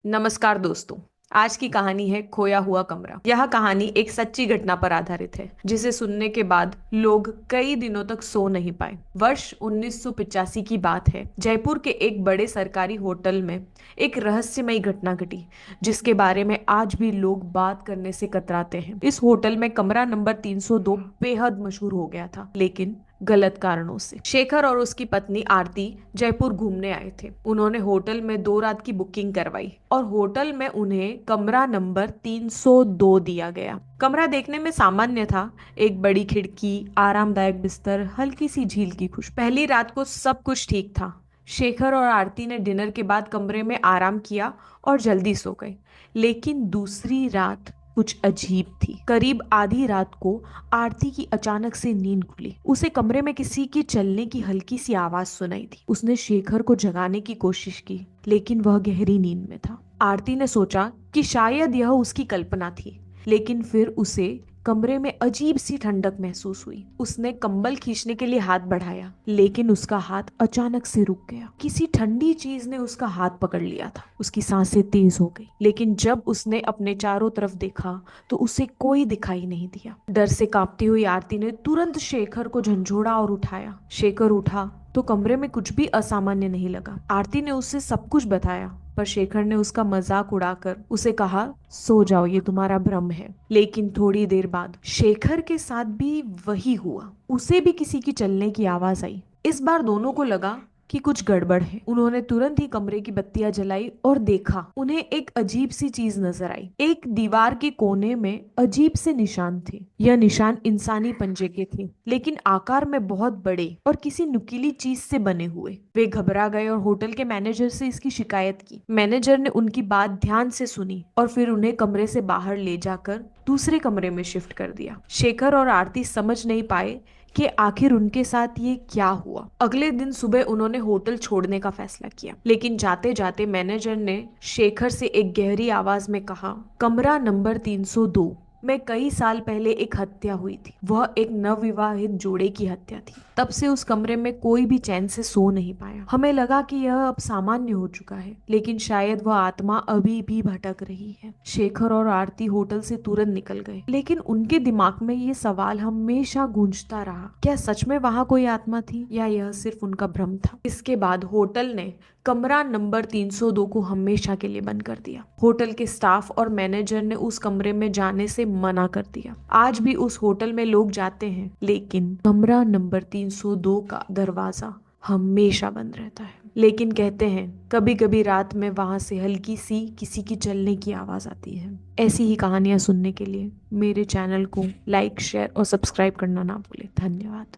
नमस्कार दोस्तों। आज की कहानी है खोया हुआ कमरा। यह कहानी एक सच्ची घटना पर आधारित है जिसे सुनने के बाद लोग कई दिनों तक सो नहीं पाए। वर्ष 1985 की बात है। जयपुर के एक बड़े सरकारी होटल में एक रहस्यमयी घटना घटी जिसके बारे में आज भी लोग बात करने से कतराते हैं। इस होटल में कमरा नंबर 302 बेहद मशहूर हो गया था, लेकिन गलत कारणों से। शेखर और उसकी पत्नी आरती जयपुर घूमने आए थे। उन्होंने होटल में 2 रात की बुकिंग करवाई और होटल में उन्हें कमरा नंबर 302 दिया गया। कमरा देखने में सामान्य था। एक बड़ी खिड़की, आरामदायक बिस्तर, हल्की सी झील की खुशबू। पहली रात को सब कुछ ठीक था। शेखर और आरती ने डिनर के बाद कमरे में आराम किया और जल्दी सो गए। लेकिन दूसरी रात कुछ अजीब थी। करीब आधी रात को आरती की अचानक से नींद खुली। उसे कमरे में किसी के चलने की हल्की सी आवाज सुनाई दी। उसने शेखर को जगाने की कोशिश की, लेकिन वह गहरी नींद में था। आरती ने सोचा कि शायद यह उसकी कल्पना थी, लेकिन फिर उसे कमरे में अजीब सी ठंडक महसूस हुई। उसने कंबल खींचने के लिए हाथ बढ़ाया, लेकिन उसका हाथ अचानक से रुक गया। किसी ठंडी चीज ने उसका हाथ पकड़ लिया था। उसकी सांसें तेज हो गई, लेकिन जब उसने अपने चारों तरफ देखा तो उसे कोई दिखाई नहीं दिया। डर से कांपती हुई आरती ने तुरंत शेखर को झंझोड़ा और उठाया। शेखर उठा तो कमरे में कुछ भी असामान्य नहीं लगा। आरती ने उससे सब कुछ बताया, पर शेखर ने उसका मजाक उड़ाकर उसे कहा, सो जाओ, ये तुम्हारा भ्रम है। लेकिन थोड़ी देर बाद शेखर के साथ भी वही हुआ। उसे भी किसी की चलने की आवाज आई। इस बार दोनों को लगा कि कुछ गड़बड़ है। उन्होंने तुरंत ही कमरे की बत्तियां जलाई और देखा। उन्हें एक अजीब सी चीज नजर आई। एक दीवार के कोने में अजीब से निशान थे। यह निशान इंसानी पंजे के थे, लेकिन आकार में बहुत बड़े और किसी नुकीली चीज से बने हुए। वे घबरा गए और होटल के मैनेजर से इसकी शिकायत की। मैनेजर ने उनकी बात ध्यान से सुनी और फिर उन्हें कमरे से बाहर ले जाकर दूसरे कमरे में शिफ्ट कर दिया। शेखर और आरती समझ नहीं पाए कि आखिर उनके साथ ये क्या हुआ। अगले दिन सुबह उन्होंने होटल छोड़ने का फैसला किया, लेकिन जाते जाते मैनेजर ने शेखर से एक गहरी आवाज में कहा, कमरा नंबर 302 में कई साल पहले एक हत्या हुई थी। वह एक नवविवाहित जोड़े की हत्या थी। तब से उस कमरे में कोई भी चैन से सो नहीं पाया। हमें लगा कि यह अब सामान्य हो चुका है, लेकिन शायद वह आत्मा अभी भी भटक रही है। शेखर और आरती होटल से तुरंत निकल गए, लेकिन उनके दिमाग में ये सवाल हमेशा गूंजता रहा, क्या सच में वहां कोई आत्मा थी या यह सिर्फ उनका भ्रम था। इसके बाद होटल ने कमरा नंबर 302 को हमेशा के लिए बंद कर दिया। होटल के स्टाफ और मैनेजर ने उस कमरे में जाने से मना कर दिया। आज भी उस होटल में लोग जाते हैं, लेकिन कमरा नंबर 302 का दरवाजा हमेशा बंद रहता है। लेकिन कहते हैं कभी कभी रात में वहां से हल्की सी किसी की चलने की आवाज आती है। ऐसी ही कहानियां सुनने के लिए मेरे चैनल को लाइक, शेयर और सब्सक्राइब करना ना भूलें। धन्यवाद।